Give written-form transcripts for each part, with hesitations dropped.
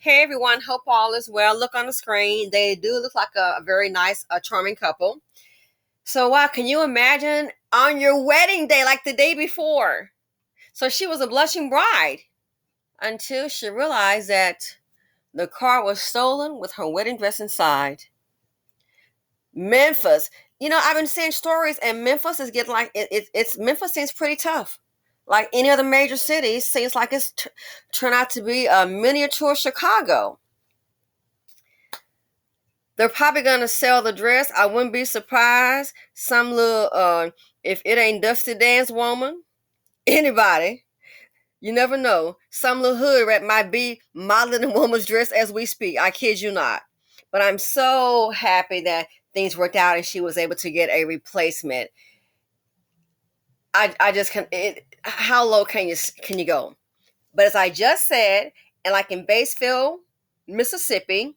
Hey everyone, hope all is well. Look on the screen. They do look like a very nice, charming couple. So, wow, can you imagine on your wedding day, like the day before? So, she was a blushing bride until she realized that the car was stolen with her wedding dress inside. Memphis. I've been seeing stories, and Memphis is getting like it's Memphis seems pretty tough. Like any other major cities, seems like it's turned out to be a miniature Chicago. They're probably gonna sell the dress. I wouldn't be surprised. Some little if it ain't Dusty Dance woman, anybody, you never know. Some little hood rat might be modeling a woman's dress as we speak. I kid you not. But I'm so happy that things worked out and she was able to get a replacement. I just can how low can you go? But as I just said, and like in Baseville, Mississippi,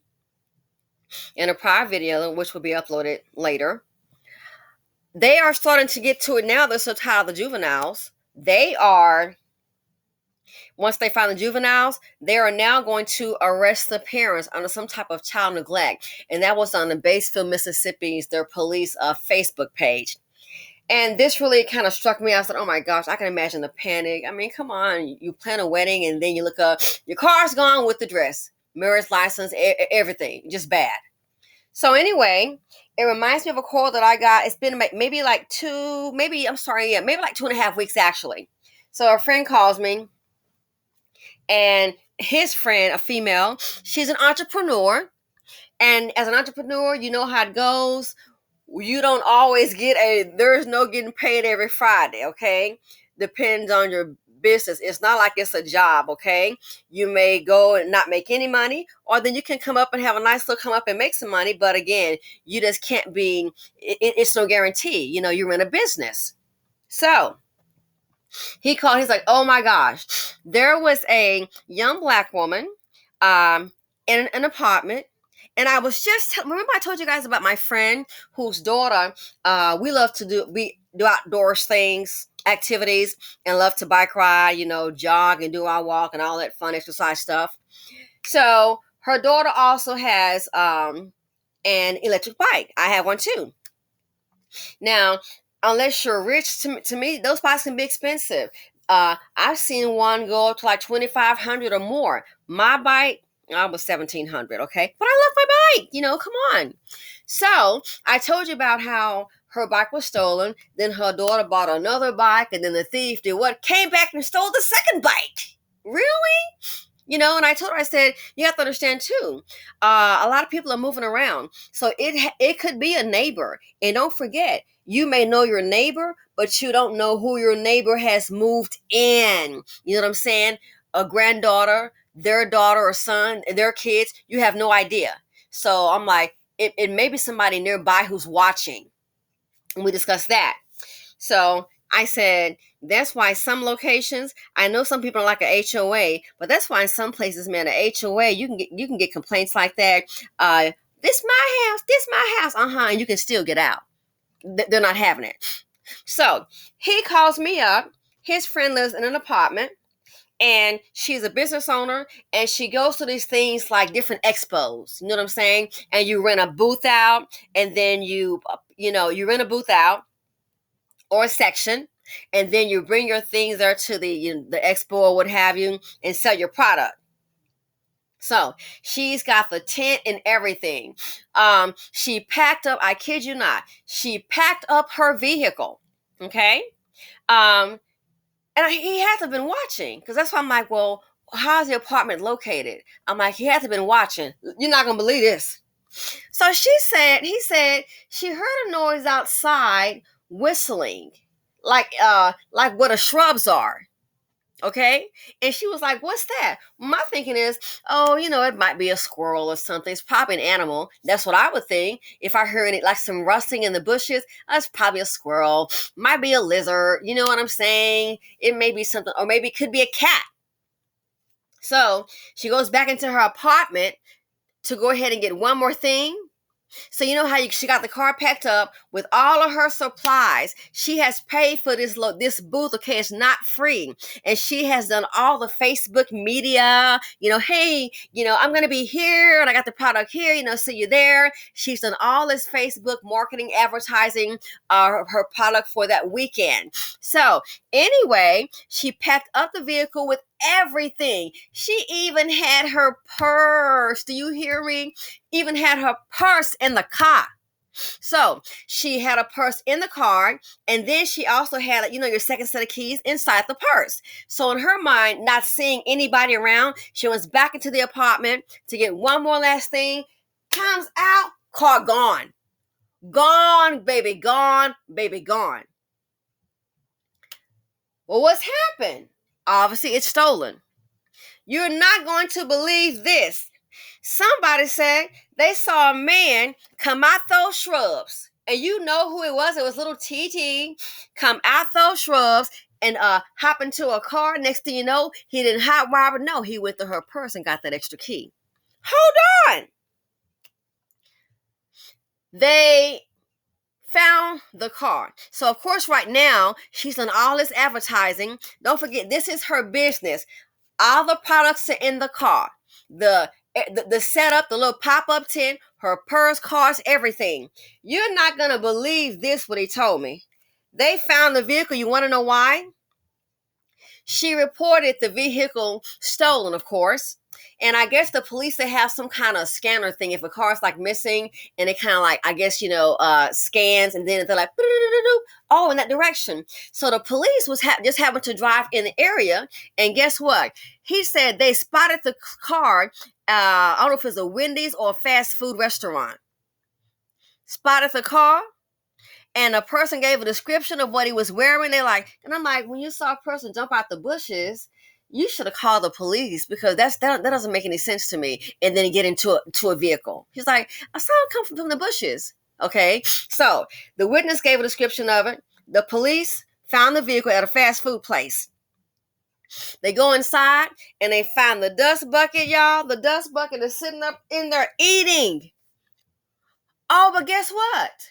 in a prior video, which will be uploaded later, they are starting to get to it now. They're so tired of the juveniles. They are, once they find the juveniles, they are now going to arrest the parents under some type of child neglect. And that was on the Baseville Mississippi's, their police Facebook page. And this really kind of struck me. I said, oh my gosh, I can imagine the panic. I mean, come on. You plan a wedding and then you look up, your car's gone with the dress, marriage license, everything. Just bad. So anyway, it reminds me of a call that I got. It's been maybe like maybe like 2.5 weeks actually. So a friend calls me, and his friend, a female, she's an entrepreneur. And as an entrepreneur, you know how it goes. You don't always there's no getting paid every Friday, okay? Depends on your business. It's not like it's a job, okay? You may go and not make any money, or then you can come up and have a nice little come up and make some money. But again, you just can't it's no guarantee. You're in a business. So he called, he's like, oh my gosh, there was a young black woman in an apartment. And I was remember I told you guys about my friend whose daughter, we love to do outdoors things, activities, and love to bike ride, jog and do our walk and all that fun exercise stuff. So her daughter also has an electric bike. I have one too. Now, unless you're rich, to me, those bikes can be expensive. I've seen one go up to like 2,500 or more. My bike, I was 1,700, okay? But I love my bike, come on. So I told you about how her bike was stolen. Then her daughter bought another bike, and then the thief did what? Came back and stole the second bike. Really? And I told her, I said, you have to understand too, a lot of people are moving around. So it could be a neighbor. And don't forget, you may know your neighbor, but you don't know who your neighbor has moved in. You know what I'm saying? A granddaughter, their daughter or son, their kids, you have no idea. So I'm like, it may be somebody nearby who's watching. And we discussed that. So I said, that's why some locations, I know some people are like a HOA, but that's why in some places, man, a HOA, you can get complaints like that. This my house, and you can still get out. They're not having it. So he calls me up. His friend lives in an apartment, and she's a business owner, and she goes to these things like different expos. You know what I'm saying? And you rent a booth out, and then you rent a booth out or a section, and then you bring your things there to the expo or what have you, and sell your product. So she's got the tent and everything. She packed up, I kid you not, she packed up her vehicle. Okay. And he had to have been watching, because that's why I'm like, well, how's the apartment located? I'm like, he had to have been watching. You're not going to believe this. So he said she heard a noise outside whistling, like where the shrubs are. Okay. And she was like, what's that? My thinking is, oh, it might be a squirrel or something. It's probably an animal. That's what I would think. If I heard it like some rustling in the bushes, that's probably a squirrel. Might be a lizard. You know what I'm saying? It may be something, or maybe it could be a cat. So she goes back into her apartment to go ahead and get one more thing. So you know how she got the car packed up with all of her supplies. She has paid for this booth. Okay, it's not free, and she has done all the Facebook media. Hey, I'm gonna be here, and I got the product here. See you there. She's done all this Facebook marketing, advertising, her product for that weekend. So anyway, she packed up the vehicle with everything. She even had her purse. Do you hear me? Even had her purse in the car. So she had a purse in the car, and then she also had, your second set of keys inside the purse. So in her mind, not seeing anybody around, she went back into the apartment to get one more last thing. Comes out, car gone. Gone, baby, gone, baby, gone. Well, what's happened? Obviously, it's stolen. You're not going to believe this. Somebody said they saw a man come out those shrubs. And you know who it was. It was little TT come out those shrubs and hop into a car. Next thing you know, he didn't hot wire. No, he went to her purse and got that extra key. Hold on. They found the car. So, of course, right now, she's done all this advertising. Don't forget, this is her business. All the products are in the car. The setup, the little pop-up tent, her purse, cards, everything. You're not going to believe this, what he told me. They found the vehicle. You want to know why? She reported the vehicle stolen, of course. And I guess the police, they have some kind of scanner thing. If a car's like missing and it kind of like, I guess, scans, and then they're like, oh, in that direction. So the police was just happened to drive in the area. And guess what? He said they spotted the car. I don't know if it's a Wendy's or a fast food restaurant. Spotted the car. And a person gave a description of what he was wearing. And I'm like, when you saw a person jump out the bushes, you should have called the police, because that doesn't make any sense to me. And then get into a vehicle. He's like, I saw him come from the bushes. Okay. So the witness gave a description of it. The police found the vehicle at a fast food place. They go inside and they find the dust bucket, y'all. The dust bucket is sitting up in there eating. Oh, but guess what?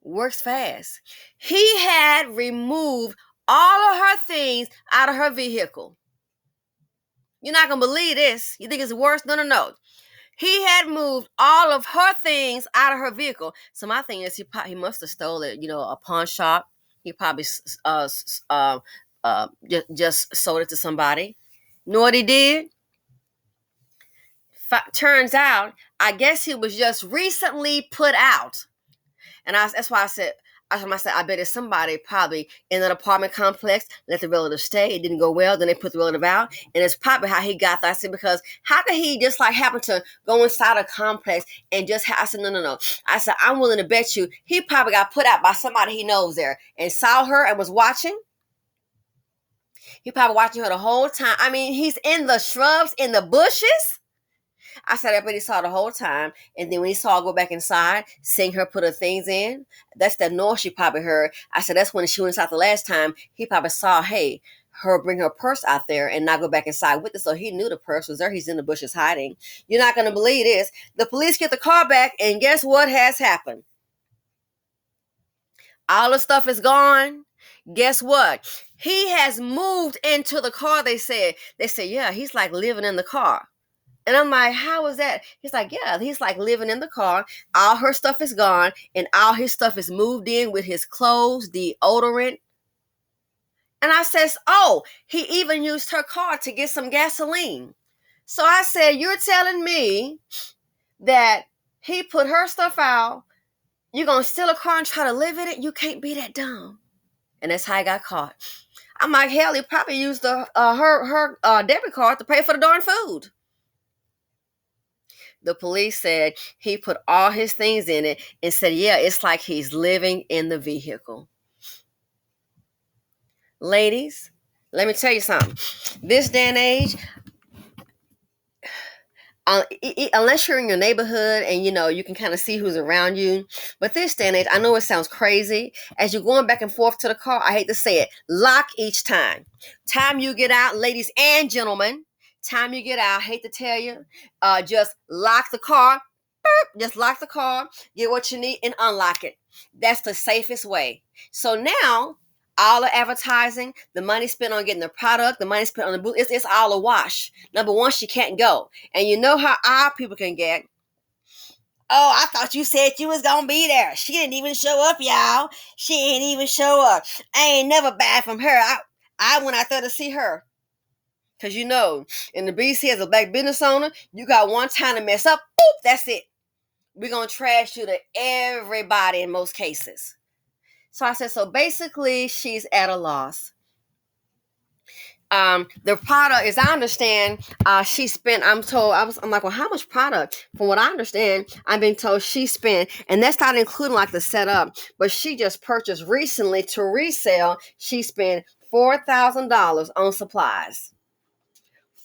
Works fast. He had removed all of her things out of her vehicle. You're not going to believe this. You think it's worse? No. He had moved all of her things out of her vehicle. So my thing is, he must have stolen it, a pawn shop. He probably just sold it to somebody. You know what he did? Turns out, I guess he was just recently put out. And that's why I said, I bet it's somebody probably in an apartment complex, let the relative stay. It didn't go well. Then they put the relative out. And it's probably how he got that. I said, because how did he just happen to go inside a complex and just I said, no. I said, I'm willing to bet you he probably got put out by somebody he knows there and saw her and was watching. He probably watching her the whole time. I mean, he's in the shrubs, in the bushes. I said, I bet he saw the whole time. And then when he saw her go back inside, seeing her put her things in, that's that noise she probably heard. I said, that's when she went inside the last time. He probably saw, her bring her purse out there and not go back inside with it. So he knew the purse was there. He's in the bushes hiding. You're not going to believe this. The police get the car back, and guess what has happened? All the stuff is gone. Guess what? He has moved into the car, they said. They said, yeah, he's like living in the car. And I'm like, how is that? He's like, yeah, he's like living in the car. All her stuff is gone, and all his stuff is moved in with his clothes, deodorant. And I says, oh, he even used her car to get some gasoline. So I said, you're telling me that he put her stuff out, you're going to steal a car and try to live in it? You can't be that dumb. And that's how I got caught. I'm like, hell, he probably used her debit card to pay for the darn food. The police said he put all his things in it and said, yeah, it's like he's living in the vehicle. Ladies, let me tell you something. This day and age, unless you're in your neighborhood and, you can kind of see who's around you. But this day and age, I know it sounds crazy. As you're going back and forth to the car, I hate to say it, lock each time. Time you get out, ladies and gentlemen, time you get out, I hate to tell you, just lock the car. Just lock the car, get what you need, and unlock it. That's the safest way. So now, all the advertising, the money spent on getting the product, the money spent on the booth, it's all a wash. Number one, she can't go. And you know how our people can get. Oh, I thought you said you was gonna be there. She didn't even show up, y'all. She ain't even show up. I ain't never bad from her. I went out there to see her. Cause you know, in the BC as a black business owner, you got one time to mess up, boop, that's it. We're gonna trash you to everybody in most cases. So I said, so basically she's at a loss. The product, as I understand, she spent, I'm like, well, how much product? From what I understand, I've been told she spent, and that's not including like the setup, but she just purchased recently to resell, she spent $4,000 on supplies.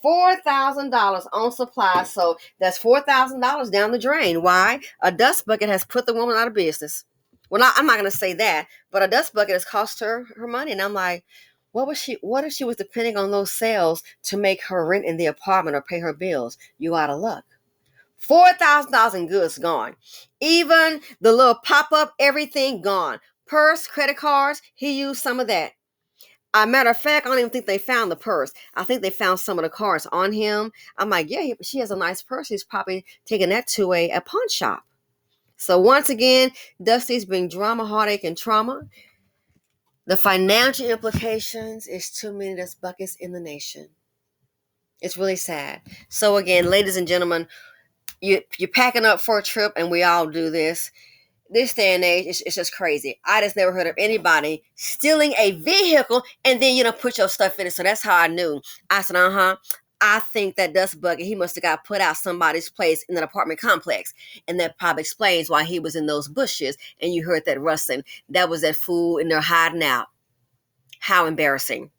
$4,000 on supplies. So that's $4,000 down the drain. Why? A dust bucket has put the woman out of business. Well, I'm not going to say that, but a dust bucket has cost her money. And I'm like, what if she was depending on those sales to make her rent in the apartment or pay her bills? You out of luck. $4,000 in goods gone. Even the little pop-up, everything gone. Purse, credit cards, he used some of that. Matter of fact, I don't even think they found the purse. I think they found some of the cards on him. I'm like, yeah, she has a nice purse. He's probably taking that to a pawn shop. So once again, Dusty's being drama, heartache, and trauma. The financial implications is too many dust buckets in the nation. It's really sad. So again, ladies and gentlemen, you're packing up for a trip, and we all do this. This day and age, it's just crazy. I just never heard of anybody stealing a vehicle and then, put your stuff in it. So that's how I knew. I said, I think that dust bucket, he must have got put out somebody's place in an apartment complex. And that probably explains why he was in those bushes and you heard that rustling. That was that fool in there hiding out. How embarrassing.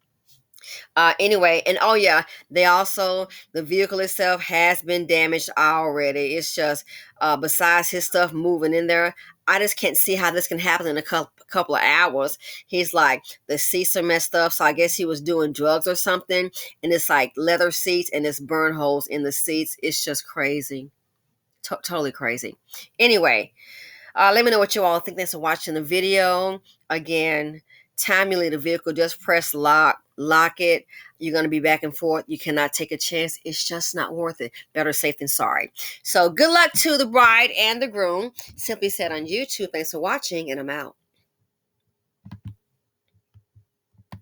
Anyway, and oh yeah, the vehicle itself has been damaged already. It's just, besides his stuff moving in there, I just can't see how this can happen in a couple of hours. He's like, the seats are messed up, so I guess he was doing drugs or something, and it's like leather seats and it's burn holes in the seats. It's just crazy. Totally crazy. Anyway, let me know what you all think. Thanks for watching the video. Again, time you leave the vehicle, just press lock it. You're going to be back and forth. You cannot take a chance. It's just not worth it. Better safe than sorry. So good luck to the bride and the groom. Simply said on YouTube. Thanks for watching, and I'm out.